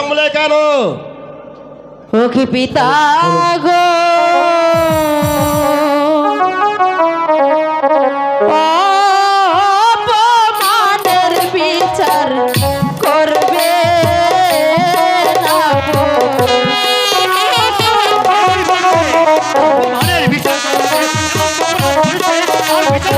ভাঙলে কেন? ও কি পিতা গো, অপমানের বিচার করবে না গো। অপমানের বিচার করবে।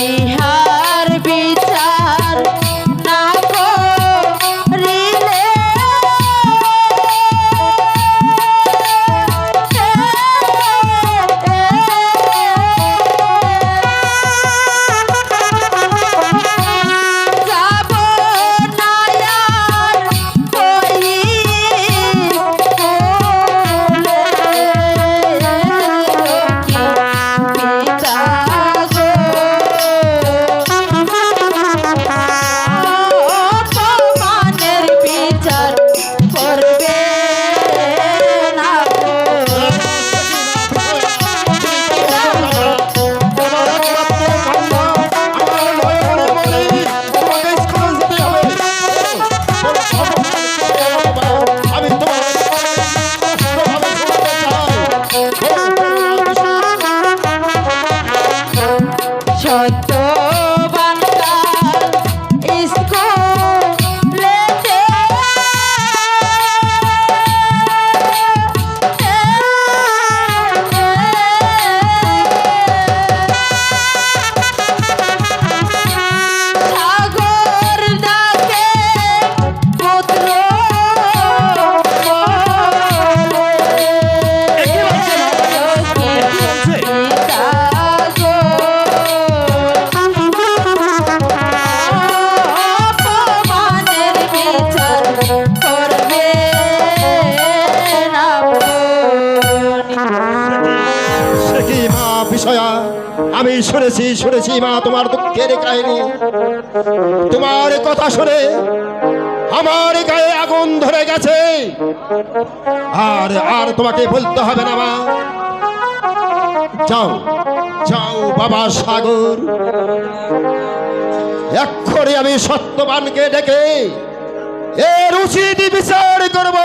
ইহার বিচার না করিলে যাব না আর কই অপমানের বিচার করবে না গো। সত্যবান কাল স্কুলেতে সাগর ডাকে পুত্র অপমানের বিচার করবে না সে কি মা বিষয়া? আমি শুনেছি মা তোমার দুঃখের কাহিনী। তোমার কথা শুনে আমার গায়ে আগুন ধরে গেছে। আর আর তোমাকে বলতে হবে না মা। যাও যাও বাবা সাগর, এক্ষুনি আমি সত্যবানকে ডেকে এর উচিত বিচার করব।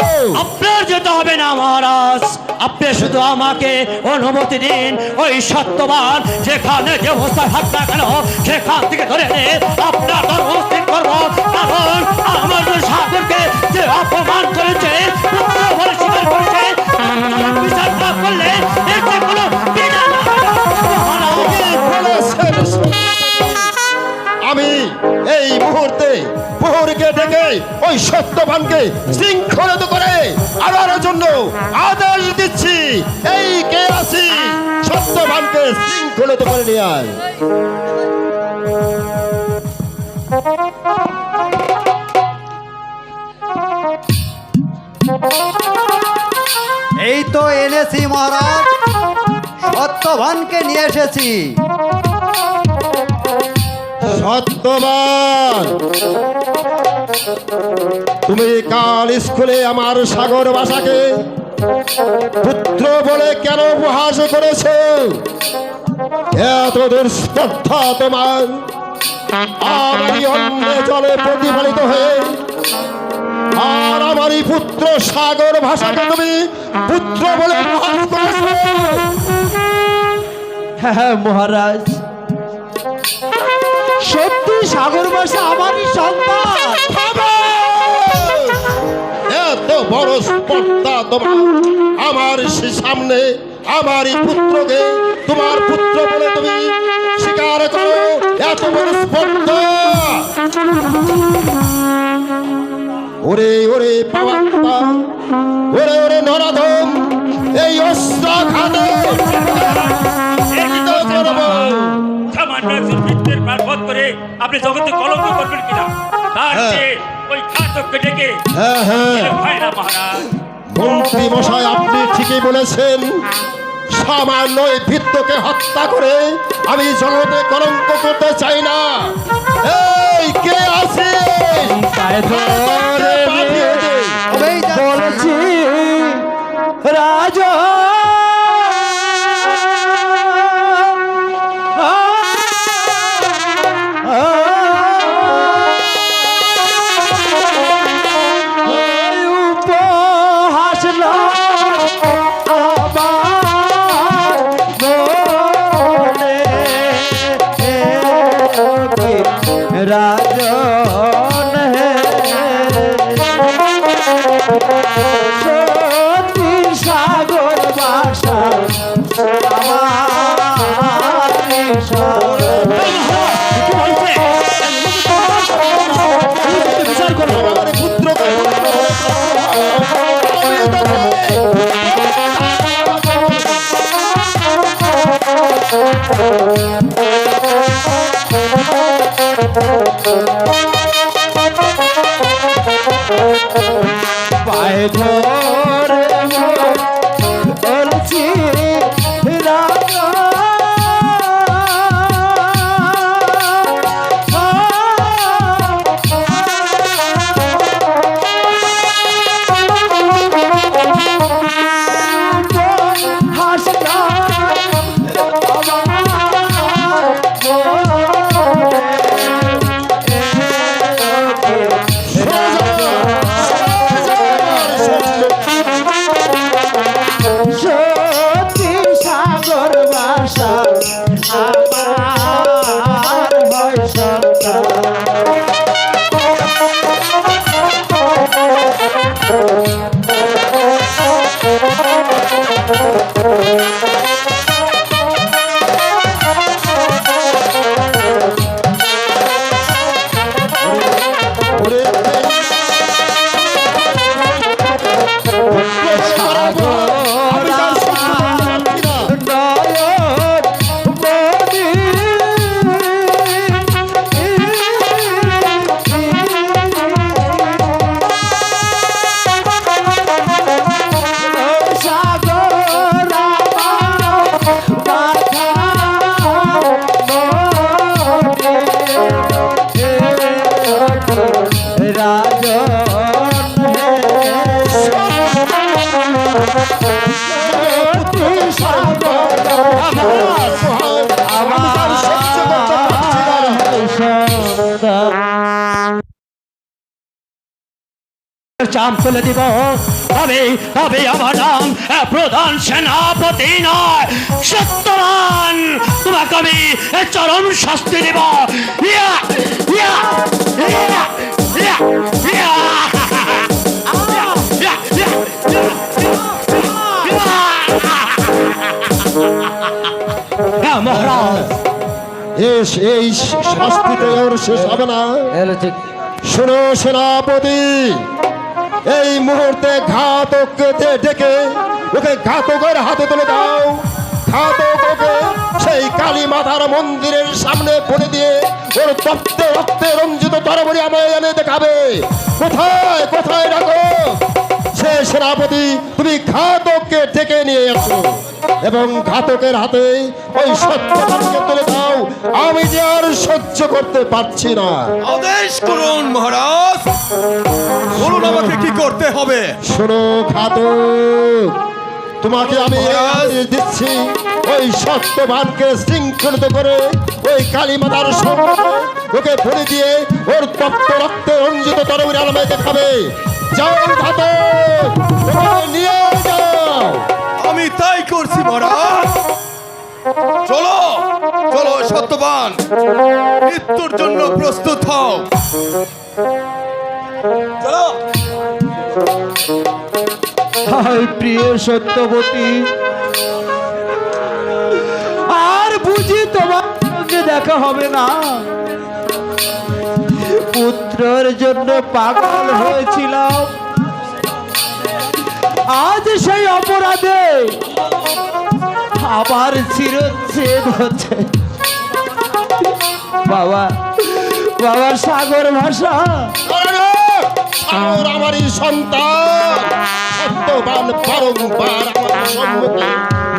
আপনার যেতে হবে না মহারাজ, আপনি শুধু আমাকে অনুমতি দিন। ওই সত্যবান যেখানে যে অবস্থায় হাত না কেন সেখান থেকে ধরে এনে আপনার ধর্মস্থির করবো। কারণ আমার সাগরকে যে অপমান করেছে, পুত্র বলে স্বীকার করেছে, বিচার না করলে এর যে কোনো বিনা না হবে না। মহারাজ, আমি এই মুহূর্তে প্রহরীকে ডেকে ওই সত্যবানকে শৃঙ্খলিত করে আনার জন্য আদেশ দিচ্ছি। এই কে আছি, সত্যবানকে শৃঙ্খলিত করে নিয়ে আয়। এই তো এনেছি মহারাজ, সত্যবানকে নিয়ে এসেছি। সত্যবান, তুমি কাল স্কুলে আমার সাগর ভাষাকে পুত্র বলে কেন উপহাস করেছো? এত দুঃস্পর্ধা তোমার আমারই অন্যে জলে প্রতিফলিত হয়ে, আর আমারই পুত্র সাগর ভাষাকে তুমি পুত্র বলে উপহাস করেছো। হ্যাঁ মহারাজ, সত্যি সাগর ভাষা আমারই সন্তান। এত বড় স্পর্ধা তোমার আমার সামনে আমারই পুত্রকে তোমার পুত্র বলে তুমি স্বীকার করো? এত বড় স্পর্ধা! ওরে ওরে পাওয়াত্তা, ওরে ওরে নরাধম, এই অস্ত্রাঘাতে সামান্য একজন বৃত্তের মারফত করে আপনি জগতে কলঙ্ক করবেন কিনা, তার চেয়ে ওই ঘাতককে ডেকে হয় না মহারাজ। মন্ত্রী মশাই, আপনি ঠিকই বলেছেন। সামান্য এই ভৃত্যকে হত্যা করে আমি জগতে কলঙ্ক করতে চাই না। এই কে আছে? বলেছি রাজ উপহাস রাজন সতী সাগর বাসা আমার কি বলছে? বিচার করো। আমার পুত্রকে আমি তোকে পায়ে ধরে বলছি রাজা হাসটা সতী সাগর বাসা আমার হয় সন্তান ওরে আমি তার সহ্য করতে পারছি না। সাগর চাপ তুলে দিব, তবে তবে আমার নাম প্রধান সেনাপতি নয়, সত্যবান। তোমাকে আমি চরম শাস্তি দেব। ইয়া ইয়া ইয়া ইয়া ইয়া ইয়া ইয়া মহারাজ, এই শাস্তিতে ওর শেষ হবে না। শোনো সেনাপতি, এই মুহূর্তে ঘাতককে ডেকে ওকে ঘাতকের হাতে তুলে দাও। ঘাতককে সেই কালী মাতার মন্দিরের সামনে বলে দিয়ে ওর তপ্তে রক্তে রঞ্জিত তরবারি আমায় এনে দেখাবে। কোথায় কোথায় রাখো সে সেনাপতি, তুমি ঘাতককে ডেকে নিয়ে আসো এবং ঘাতকের হাতে ওই সত্যবানকে তুলে দাও। আমি যে আর সহ্য করতে পারছি না। আদেশ করুন মহারাজ, বলুন আমাকে কি করতে হবে। শোনো ঘাতক, তোমাকে আমি এই আদেশ দিচ্ছি, ওই সত্যবানকে শৃঙ্খলিত করে ওই কালী মাতার সামনে ওকে ধরে দিয়ে ওর তপ্ত রক্তে রঞ্জিত তরবারি আলমে দেখাবে। যাও ঘাতক, ওকে নিয়ে যাও। আমি তাই করছি মহারাজ। চলো চলো সত্যবান, মৃত্যুর জন্য প্রস্তুত হও। চলো। হায় প্রিয় সত্যবতী, আর বুঝি তোমার সঙ্গে দেখা হবে না। পুত্রের জন্য পাগল হয়েছিলাম, আজ সেই অপরাধে আবার চিরচ্ছেদ হচ্ছে। বাবা বাবা সাগর ভাষা, সাগর আমারই সন্তান। সত্যবান বারংবার আমার সম্মুখে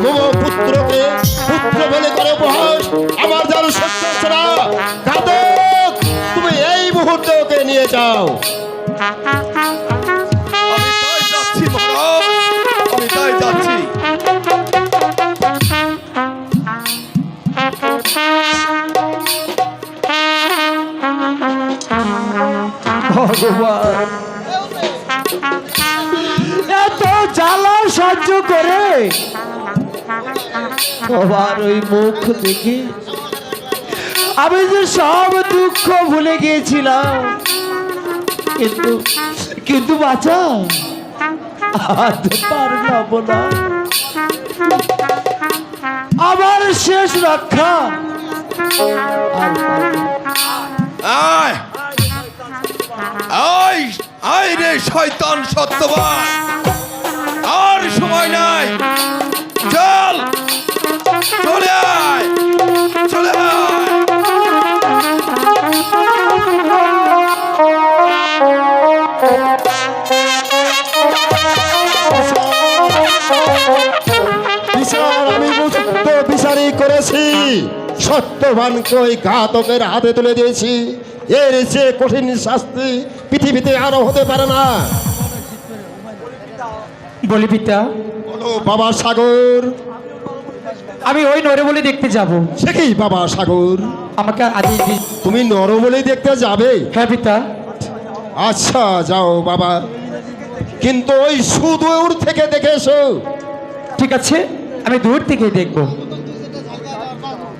মম পুত্রকে পুত্র বলে করে উপহাস, আমার যার সত্য ছাড়া। ঘাতক, তুমি এই মুহূর্তে ওকে নিয়ে যাও। আমি তাই যাচ্ছি মহারাজ, আমি তাই যাচ্ছি। সত্যবান এত জ্বালা সহ্য করে তোমার ওই মুখ দেখে আমি যে সব দুঃখ ভুলে গিয়েছিলাম, কিন্তু কিন্তু বাঁচা আজ পারলাম না। আমার শেষ রক্ষা আর পারলাম না। আয় আয় আয় রে শয়তান সত্যবান, আর সময় নাই, চল চলে আয়, চলে আয়। বিচার আমি উপযুক্ত বিচারই করেছি, সত্যবানকে ওই ঘাতকের হাতে তুলে দিয়েছি। এর চেয়ে কঠিন শাস্তি পৃথিবীতে আরো হতে পারে না। বলি পিতা, বলো বাবা সাগর। আমি ওই নরবলি দেখতে যাব। সে কি বাবা সাগর, আমাকে আদেশ দিন। তুমি নরবলি দেখতে যাবে? হ্যাঁ পিতা। আচ্ছা যাও বাবা, কিন্তু ওই সুদূর থেকে দেখে এসো। ঠিক আছে, আমি দূর থেকে দেখব।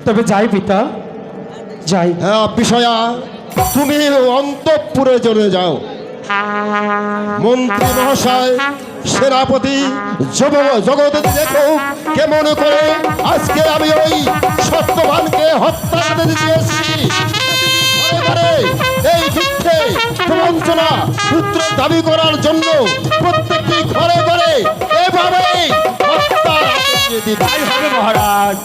তবে যাই পিতা, যাই। হ্যাঁ বিষয়া, তুমি অন্তঃপুরে চলে যাও। মন্ত্রী মহাশয়, সেনাপতি, জগতে দেখো কেমন করে আজকে আমি ওই সত্যবানকে হত্যা করে দিয়েছি। এই যুদ্ধে প্রবঞ্চনা পুত্র দাবি করার জন্য প্রত্যেকটি ঘরে ঘরে এভাবে হত্যা তাই হবে মহারাজ।